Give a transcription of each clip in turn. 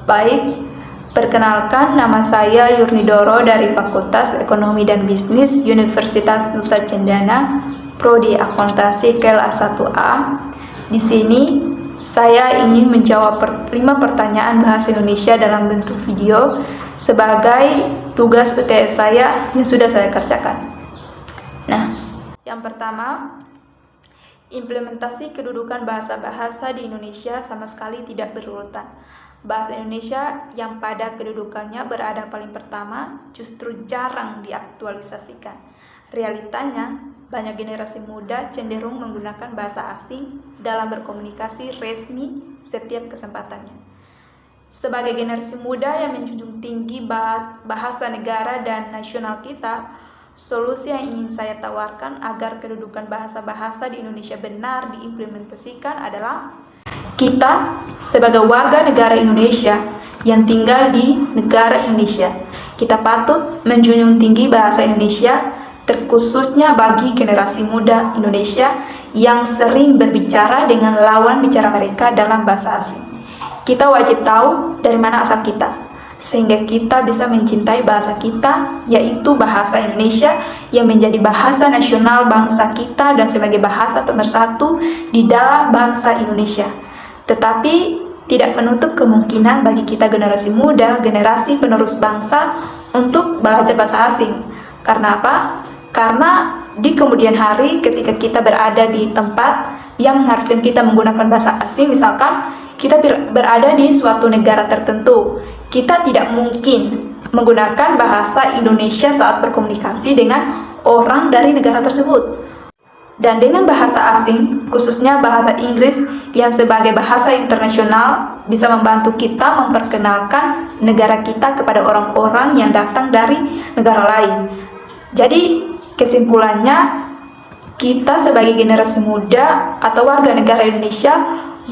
Baik, perkenalkan nama saya Yurnidoro dari Fakultas Ekonomi dan Bisnis Universitas Nusa Cendana, Prodi Akuntansi kelas 1A. Di sini saya ingin menjawab 5 pertanyaan bahasa Indonesia dalam bentuk video sebagai tugas UTS saya yang sudah saya kerjakan. Nah, yang pertama, implementasi kedudukan bahasa-bahasa di Indonesia sama sekali tidak berurutan. Bahasa Indonesia yang pada kedudukannya berada paling pertama justru jarang diaktualisasikan. Realitanya, banyak generasi muda cenderung menggunakan bahasa asing dalam berkomunikasi resmi setiap kesempatannya. Sebagai generasi muda yang menjunjung tinggi bahasa negara dan nasional kita, solusi yang ingin saya tawarkan agar kedudukan bahasa-bahasa di Indonesia benar diimplementasikan adalah kita sebagai warga negara Indonesia yang tinggal di negara Indonesia, kita patut menjunjung tinggi bahasa Indonesia, terkhususnya bagi generasi muda Indonesia yang sering berbicara dengan lawan bicara mereka dalam bahasa asing. Kita wajib tahu dari mana asal kita, sehingga kita bisa mencintai bahasa kita, yaitu bahasa Indonesia yang menjadi bahasa nasional bangsa kita dan sebagai bahasa pemersatu di dalam bangsa Indonesia. Tetapi tidak menutup kemungkinan bagi kita generasi muda, generasi penerus bangsa untuk belajar bahasa asing. Karena apa? Karena di kemudian hari ketika kita berada di tempat yang mengharuskan kita menggunakan bahasa asing, misalkan kita berada di suatu negara tertentu, kita tidak mungkin menggunakan bahasa Indonesia saat berkomunikasi dengan orang dari negara tersebut. Dan dengan bahasa asing, khususnya bahasa Inggris yang sebagai bahasa internasional, bisa membantu kita memperkenalkan negara kita kepada orang-orang yang datang dari negara lain. Jadi, kesimpulannya, kita sebagai generasi muda atau warga negara Indonesia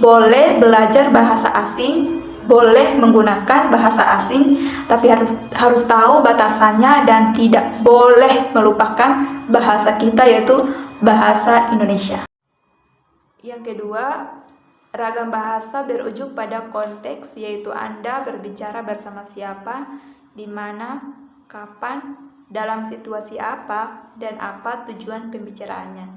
boleh belajar bahasa asing, boleh menggunakan bahasa asing, tapi harus tahu batasannya dan tidak boleh melupakan bahasa kita, yaitu bahasa Indonesia. Yang kedua, ragam bahasa berujung pada konteks, yaitu Anda berbicara bersama siapa, di mana, kapan, dalam situasi apa, dan apa tujuan pembicaraannya.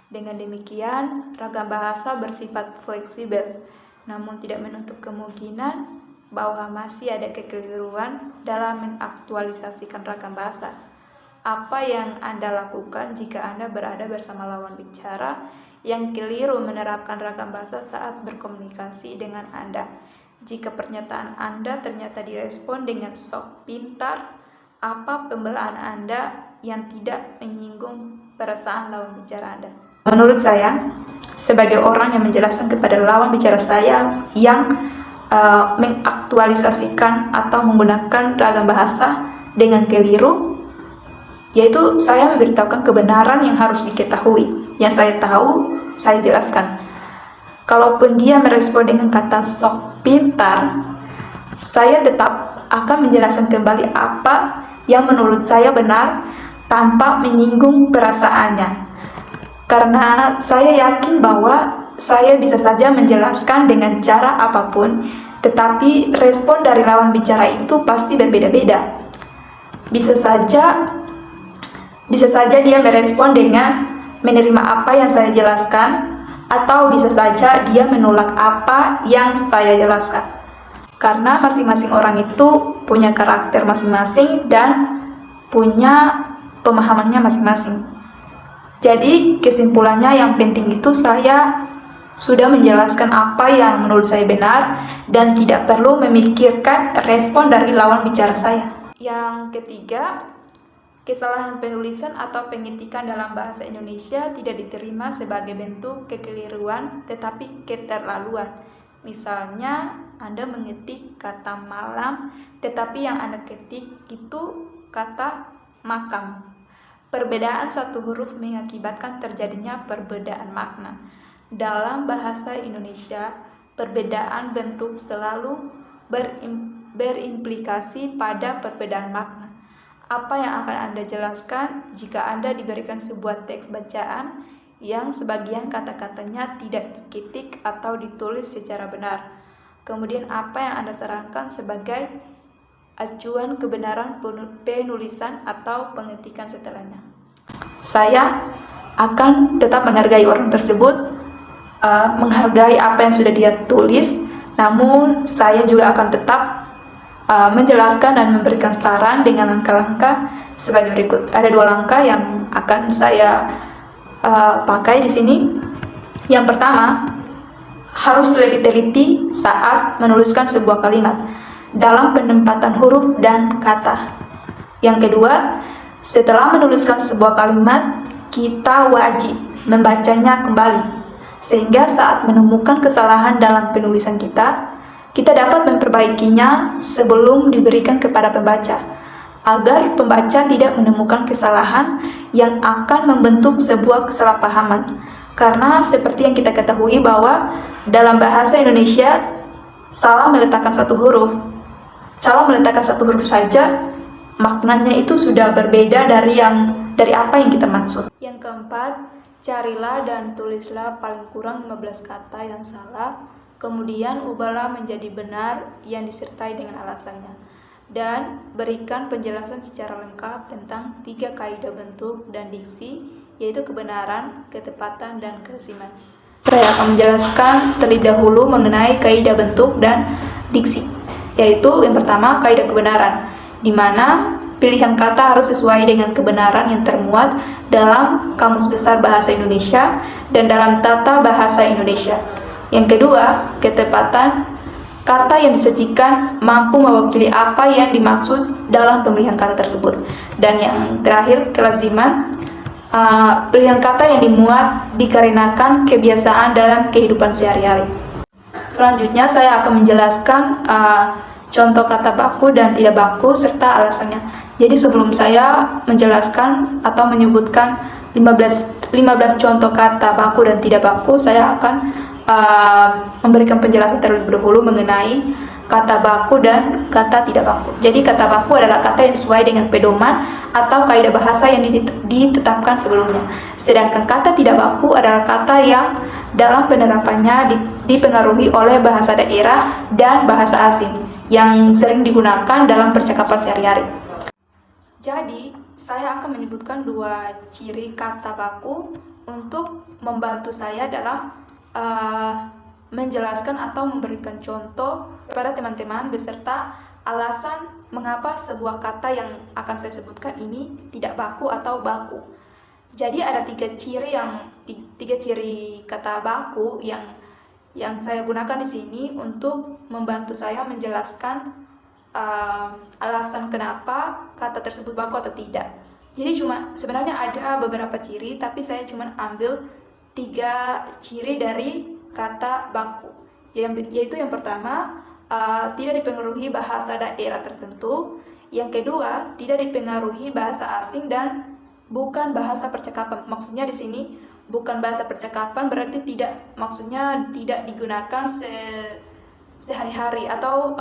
Dengan demikian, ragam bahasa bersifat fleksibel, namun tidak menutup kemungkinan bahwa masih ada kekeliruan dalam mengaktualisasikan ragam bahasa. Apa yang Anda lakukan jika Anda berada bersama lawan bicara yang keliru menerapkan ragam bahasa saat berkomunikasi dengan Anda? Jika pernyataan Anda ternyata direspon dengan sok pintar, apa pembelaan Anda yang tidak menyinggung perasaan lawan bicara Anda? Menurut saya, sebagai orang yang menjelaskan kepada lawan bicara saya yang mengaktualisasikan atau menggunakan ragam bahasa dengan keliru, yaitu saya memberitahukan kebenaran yang harus diketahui. Yang saya tahu, saya jelaskan. Kalaupun dia merespon dengan kata sok pintar, saya tetap akan menjelaskan kembali apa yang menurut saya benar tanpa menyinggung perasaannya. Karena saya yakin bahwa saya bisa saja menjelaskan dengan cara apapun, tetapi respon dari lawan bicara itu pasti berbeda-beda. Bisa saja dia merespon dengan menerima apa yang saya jelaskan, atau bisa saja dia menolak apa yang saya jelaskan. Karena masing-masing orang itu punya karakter masing-masing dan punya pemahamannya masing-masing. Jadi kesimpulannya yang penting itu saya sudah menjelaskan apa yang menurut saya benar dan tidak perlu memikirkan respon dari lawan bicara saya. Yang ketiga, kesalahan penulisan atau pengetikan dalam bahasa Indonesia tidak diterima sebagai bentuk kekeliruan tetapi keterlaluan. Misalnya, Anda mengetik kata malam, tetapi yang Anda ketik itu kata makam. Perbedaan satu huruf mengakibatkan terjadinya perbedaan makna. Dalam bahasa Indonesia, perbedaan bentuk selalu berimplikasi pada perbedaan makna. Apa yang akan Anda jelaskan jika Anda diberikan sebuah teks bacaan yang sebagian kata-katanya tidak diketik atau ditulis secara benar? Kemudian apa yang Anda sarankan sebagai acuan kebenaran penulisan atau pengetikan setelahnya. Saya akan tetap menghargai orang tersebut, menghargai apa yang sudah dia tulis, namun saya juga akan tetap menjelaskan dan memberikan saran dengan langkah-langkah sebagai berikut. Ada 2 langkah yang akan saya pakai di sini. Yang pertama, harus lebih teliti saat menuliskan sebuah kalimat dalam penempatan huruf dan kata. Yang kedua, setelah menuliskan sebuah kalimat, kita wajib membacanya kembali, sehingga saat menemukan kesalahan dalam penulisan kita dapat memperbaikinya sebelum diberikan kepada pembaca, agar pembaca tidak menemukan kesalahan yang akan membentuk sebuah kesalahpahaman. Karena seperti yang kita ketahui bahwa dalam bahasa Indonesia, salah meletakkan satu huruf saja, maknanya itu sudah berbeda dari apa yang kita maksud. Yang keempat, carilah dan tulislah paling kurang 15 kata yang salah, kemudian ubahlah menjadi benar yang disertai dengan alasannya, dan berikan penjelasan secara lengkap tentang 3 kaidah bentuk dan diksi, yaitu kebenaran, ketepatan, dan kelasiman. Saya akan menjelaskan terlebih dahulu mengenai kaidah bentuk dan diksi, yaitu yang pertama, kaidah kebenaran, di mana pilihan kata harus sesuai dengan kebenaran yang termuat dalam Kamus Besar Bahasa Indonesia dan dalam Tata Bahasa Indonesia. Yang kedua, ketepatan, kata yang disajikan mampu mewakili apa yang dimaksud dalam pemilihan kata tersebut. Dan yang terakhir, kelaziman, pilihan kata yang dimuat dikarenakan kebiasaan dalam kehidupan sehari-hari. Selanjutnya saya akan menjelaskan contoh kata baku dan tidak baku serta alasannya. Jadi sebelum saya menjelaskan atau menyebutkan 15 contoh kata baku dan tidak baku, saya akan memberikan penjelasan terlebih dahulu mengenai kata baku dan kata tidak baku. Jadi kata baku adalah kata yang sesuai dengan pedoman atau kaidah bahasa yang ditetapkan sebelumnya. Sedangkan kata tidak baku adalah kata yang dalam penerapannya dipengaruhi oleh bahasa daerah dan bahasa asing yang sering digunakan dalam percakapan sehari-hari. Jadi, saya akan menyebutkan 2 ciri kata baku untuk membantu saya dalam menjelaskan atau memberikan contoh kepada teman-teman beserta alasan mengapa sebuah kata yang akan saya sebutkan ini tidak baku atau baku. Jadi ada 3 ciri kata baku yang saya gunakan di sini untuk membantu saya menjelaskan alasan kenapa kata tersebut baku atau tidak. Jadi sebenarnya ada beberapa ciri, tapi saya cuma ambil 3 ciri dari kata baku, yaitu yang pertama, tidak dipengaruhi bahasa daerah tertentu. Yang kedua, tidak dipengaruhi bahasa asing dan bukan bahasa percakapan. Maksudnya di sini bukan bahasa percakapan berarti maksudnya tidak digunakan sehari-hari atau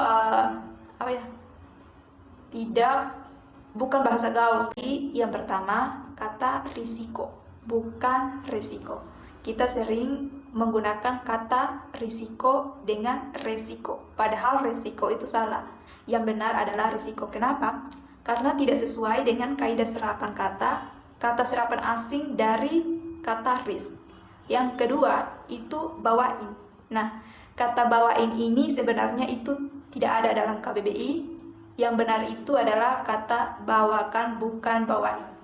bukan bahasa gaul. Yang pertama, kata risiko, bukan resiko. Kita sering menggunakan kata risiko dengan resiko, padahal resiko itu salah. Yang benar adalah risiko. Kenapa? Karena tidak sesuai dengan kaidah serapan kata serapan asing dari kata risk. Yang kedua itu bawain. Nah, kata bawain ini sebenarnya itu tidak ada dalam KBBI. Yang benar itu adalah kata bawakan, bukan bawain.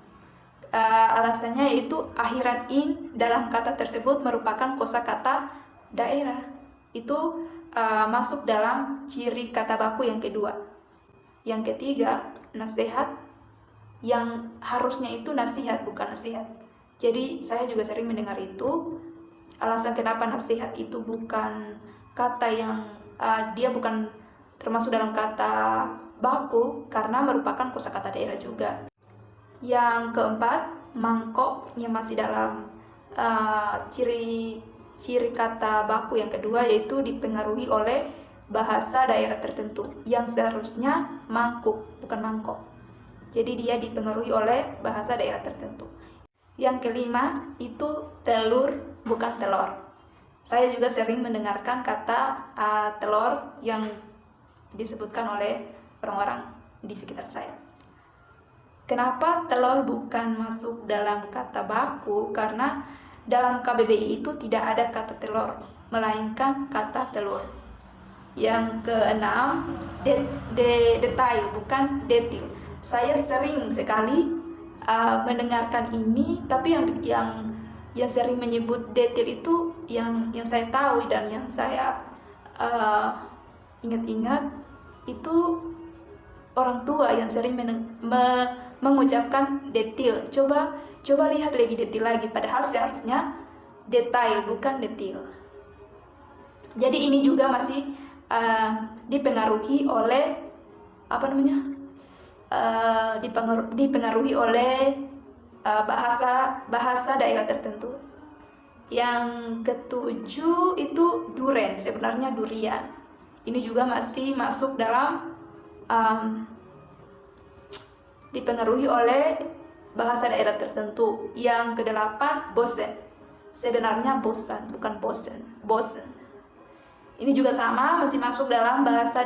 Alasannya yaitu akhiran in dalam kata tersebut merupakan kosakata daerah. Itu masuk dalam ciri kata baku yang kedua. Yang ketiga, nasihat, yang harusnya itu nasihat bukan nasihat. Jadi saya juga sering mendengar itu. Alasan kenapa nasihat itu bukan kata yang dia bukan termasuk dalam kata baku karena merupakan kosakata daerah juga. Yang keempat, mangkok, yang masih dalam ciri kata baku yang kedua, yaitu dipengaruhi oleh bahasa daerah tertentu yang seharusnya mangkuk bukan mangkok. Jadi dia dipengaruhi oleh bahasa daerah tertentu. Yang kelima itu telur bukan telur. Saya juga sering mendengarkan kata telur yang disebutkan oleh orang-orang di sekitar saya. Kenapa telur bukan masuk dalam kata baku? Karena dalam KBBI itu tidak ada kata telur, melainkan kata telur. Yang keenam, detail, bukan detil. Saya sering sekali mendengarkan ini, tapi yang sering menyebut detil itu yang saya tahu dan yang saya ingat-ingat itu orang tua yang sering mengucapkan detil. Coba lihat lebih detil lagi, padahal seharusnya detail bukan detil. Jadi ini juga masih dipengaruhi oleh dipengaruhi oleh bahasa daerah tertentu. Yang ketujuh itu duren, sebenarnya durian. Ini juga masih masuk dalam dipengaruhi oleh bahasa daerah tertentu. Yang kedelapan bosen, sebenarnya bosan, bukan bosen, bosen. Ini juga sama, masih masuk dalam bahasa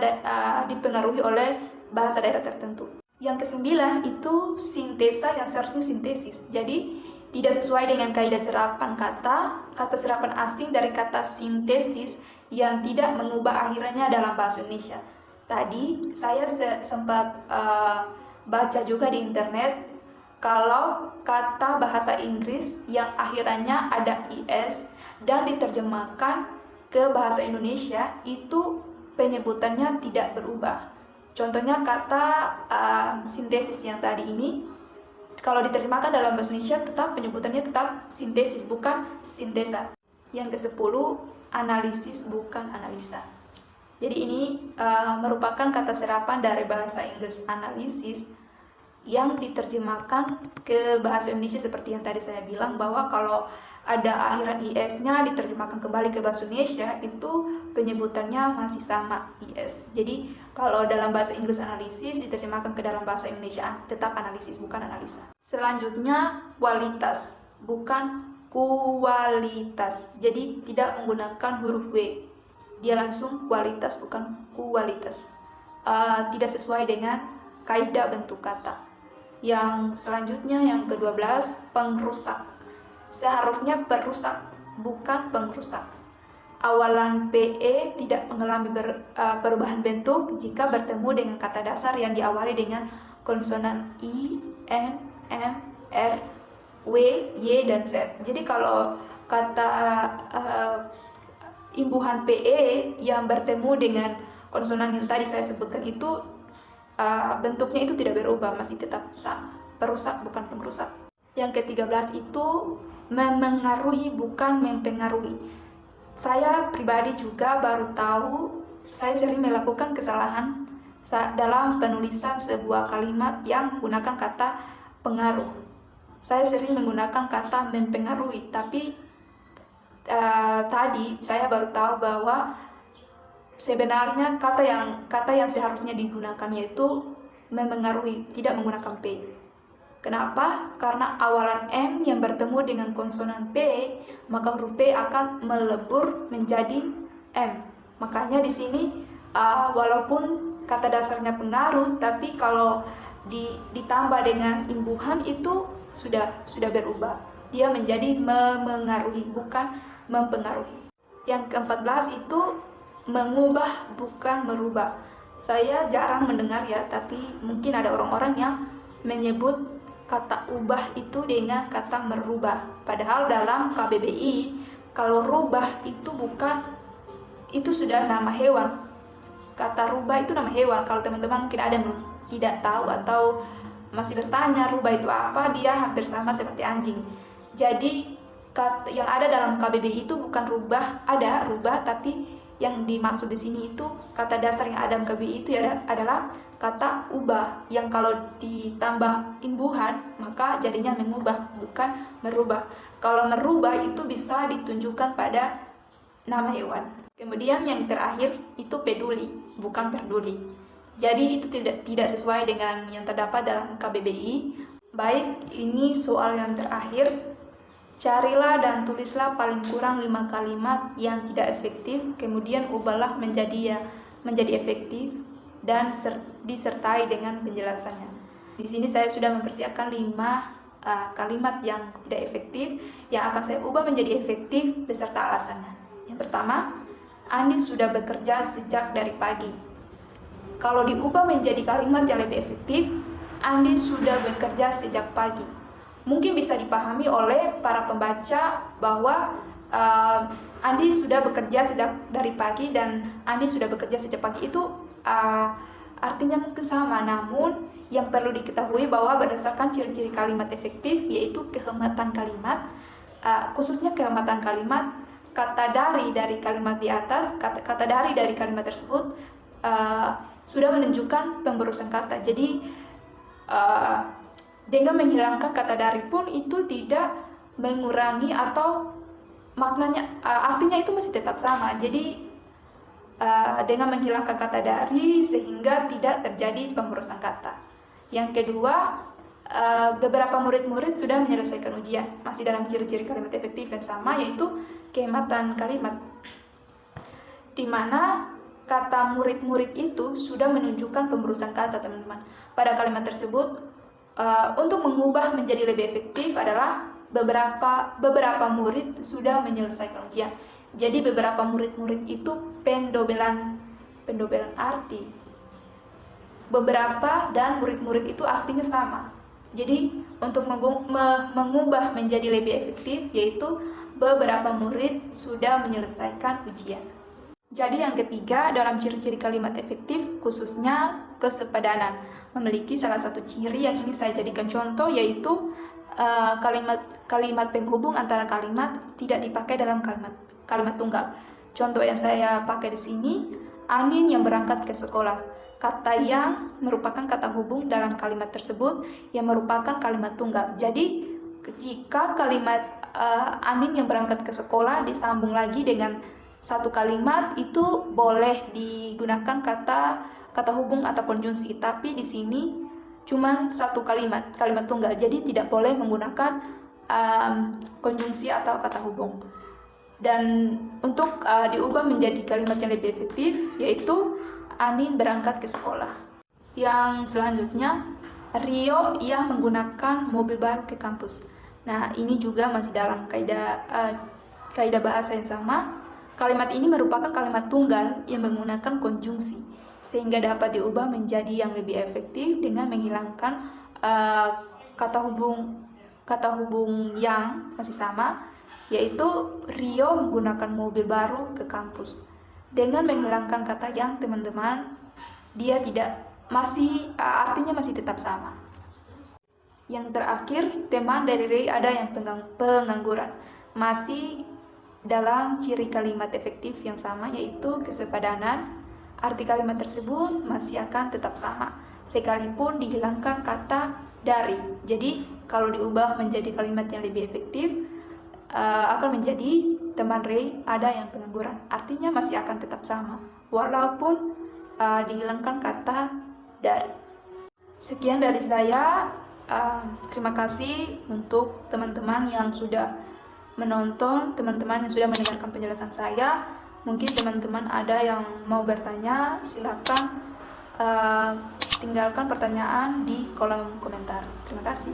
dipengaruhi oleh bahasa daerah tertentu. Yang kesembilan itu sintesa yang seharusnya sintesis. Jadi tidak sesuai dengan kaidah serapan kata serapan asing dari kata sintesis yang tidak mengubah akhirnya dalam bahasa Indonesia. Tadi saya sempat baca juga di internet kalau kata bahasa Inggris yang akhirannya ada is dan diterjemahkan ke bahasa Indonesia itu penyebutannya tidak berubah. Contohnya kata sintesis yang tadi ini, kalau diterjemahkan dalam bahasa Indonesia tetap penyebutannya tetap sintesis, bukan sintesa. Yang ke-10, analisis bukan analisa. Jadi ini merupakan kata serapan dari bahasa Inggris analisis yang diterjemahkan ke bahasa Indonesia seperti yang tadi saya bilang, bahwa kalau ada akhiran is-nya diterjemahkan kembali ke bahasa Indonesia itu penyebutannya masih sama is. Jadi kalau dalam bahasa Inggris analisis diterjemahkan ke dalam bahasa Indonesia tetap analisis bukan analisa. Selanjutnya kualitas bukan kualitas. Jadi tidak menggunakan huruf W. Dia langsung kualitas bukan kualitas. Tidak sesuai dengan kaidah bentuk kata. Yang selanjutnya yang ke-12 pengrusak. Seharusnya perusak bukan pengrusak. Awalan PE tidak mengalami perubahan bentuk jika bertemu dengan kata dasar yang diawali dengan konsonan I, N, M, R, W, Y, dan Z. Jadi kalau kata imbuhan PE yang bertemu dengan konsonan yang tadi saya sebutkan itu bentuknya itu tidak berubah, masih tetap sama. Perusak bukan pengrusak. Yang ke-13 itu memengaruhi bukan mempengaruhi. Saya pribadi juga baru tahu, saya sering melakukan kesalahan dalam penulisan sebuah kalimat yang menggunakan kata pengaruh. Saya sering menggunakan kata mempengaruhi, tapi tadi saya baru tahu bahwa sebenarnya kata yang seharusnya digunakan yaitu memengaruhi, tidak menggunakan P. Kenapa? Karena awalan M yang bertemu dengan konsonan P, maka huruf P akan melebur menjadi M. Makanya di sini walaupun kata dasarnya pengaruh, tapi kalau ditambah dengan imbuhan itu sudah berubah. Dia menjadi memengaruhi bukan mempengaruhi. Yang ke-14 itu mengubah bukan merubah. Saya jarang mendengar ya, tapi mungkin ada orang-orang yang menyebut kata ubah itu dengan kata merubah. Padahal dalam KBBI kalau rubah itu sudah nama hewan. Kata rubah itu nama hewan. Kalau teman-teman mungkin ada yang tidak tahu atau masih bertanya rubah itu apa, dia hampir sama seperti anjing. Jadi yang ada dalam KBBI itu bukan rubah, ada rubah, tapi yang dimaksud di sini itu kata dasar yang ada dalam KBBI itu adalah kata ubah, yang kalau ditambah imbuhan maka jadinya mengubah bukan merubah. Kalau merubah itu bisa ditunjukkan pada nama hewan. Kemudian yang terakhir itu peduli bukan peduli. Jadi itu tidak sesuai dengan yang terdapat dalam KBBI. Baik, ini soal yang terakhir. Carilah dan tulislah paling kurang 5 kalimat yang tidak efektif, kemudian ubahlah menjadi efektif dan disertai dengan penjelasannya. Di sini saya sudah mempersiapkan 5 kalimat yang tidak efektif yang akan saya ubah menjadi efektif beserta alasannya. Yang pertama, Andi sudah bekerja sejak dari pagi. Kalau diubah menjadi kalimat yang lebih efektif, Andi sudah bekerja sejak pagi. Mungkin bisa dipahami oleh para pembaca bahwa Andi sudah bekerja sejak dari pagi dan Andi sudah bekerja sejak pagi itu artinya mungkin sama, namun yang perlu diketahui bahwa berdasarkan ciri-ciri kalimat efektif yaitu kehematan kalimat, khususnya kehematan kalimat, kata dari kalimat di atas, kata dari kalimat tersebut sudah menunjukkan pemberusan kata. Jadi dengan menghilangkan kata dari pun itu tidak mengurangi atau maknanya, artinya itu masih tetap sama. Jadi dengan menghilangkan kata dari sehingga tidak terjadi pemberusan kata. Yang kedua, beberapa murid-murid sudah menyelesaikan ujian, masih dalam ciri-ciri kalimat efektif yang sama, yaitu kehematan kalimat, di mana kata murid-murid itu sudah menunjukkan pemberusan kata, teman-teman. Pada kalimat tersebut, untuk mengubah menjadi lebih efektif adalah beberapa murid sudah menyelesaikan ujian. Jadi beberapa murid-murid itu pendobelan arti. Beberapa dan murid-murid itu artinya sama. Jadi untuk mengubah menjadi lebih efektif yaitu beberapa murid sudah menyelesaikan ujian. Jadi yang ketiga, dalam ciri-ciri kalimat efektif khususnya kesepadanan memiliki salah satu ciri yang ini saya jadikan contoh, yaitu kalimat penghubung antara kalimat tidak dipakai dalam kalimat tunggal. Contoh yang saya pakai di sini, Anin yang berangkat ke sekolah. Kata yang merupakan kata hubung dalam kalimat tersebut yang merupakan kalimat tunggal. Jadi jika kalimat Anin yang berangkat ke sekolah disambung lagi dengan satu kalimat, itu boleh digunakan kata hubung atau konjungsi. Tapi di sini cuma satu kalimat tunggal. Jadi tidak boleh menggunakan konjungsi atau kata hubung. Dan untuk diubah menjadi kalimat yang lebih efektif yaitu Anin berangkat ke sekolah. Yang selanjutnya, Rio ia menggunakan mobil baru ke kampus. Nah, ini juga masih dalam kaidah bahasa yang sama. Kalimat ini merupakan kalimat tunggal yang menggunakan konjungsi, sehingga dapat diubah menjadi yang lebih efektif dengan menghilangkan kata hubung yang masih sama, yaitu Rio menggunakan mobil baru ke kampus. Dengan menghilangkan kata yang, teman-teman, dia artinya masih tetap sama. Yang terakhir, teman dari Ray ada yang pengangguran. Masih dalam ciri kalimat efektif yang sama, yaitu kesepadanan. Arti kalimat tersebut masih akan tetap sama, sekalipun dihilangkan kata dari. Jadi, kalau diubah menjadi kalimat yang lebih efektif, akan menjadi teman Ray ada yang pengangguran. Artinya masih akan tetap sama, walaupun dihilangkan kata dari. Sekian dari saya. Terima kasih untuk teman-teman yang sudah menonton, teman-teman yang sudah mendengarkan penjelasan saya. Mungkin teman-teman ada yang mau bertanya, silakan tinggalkan pertanyaan di kolom komentar. Terima kasih.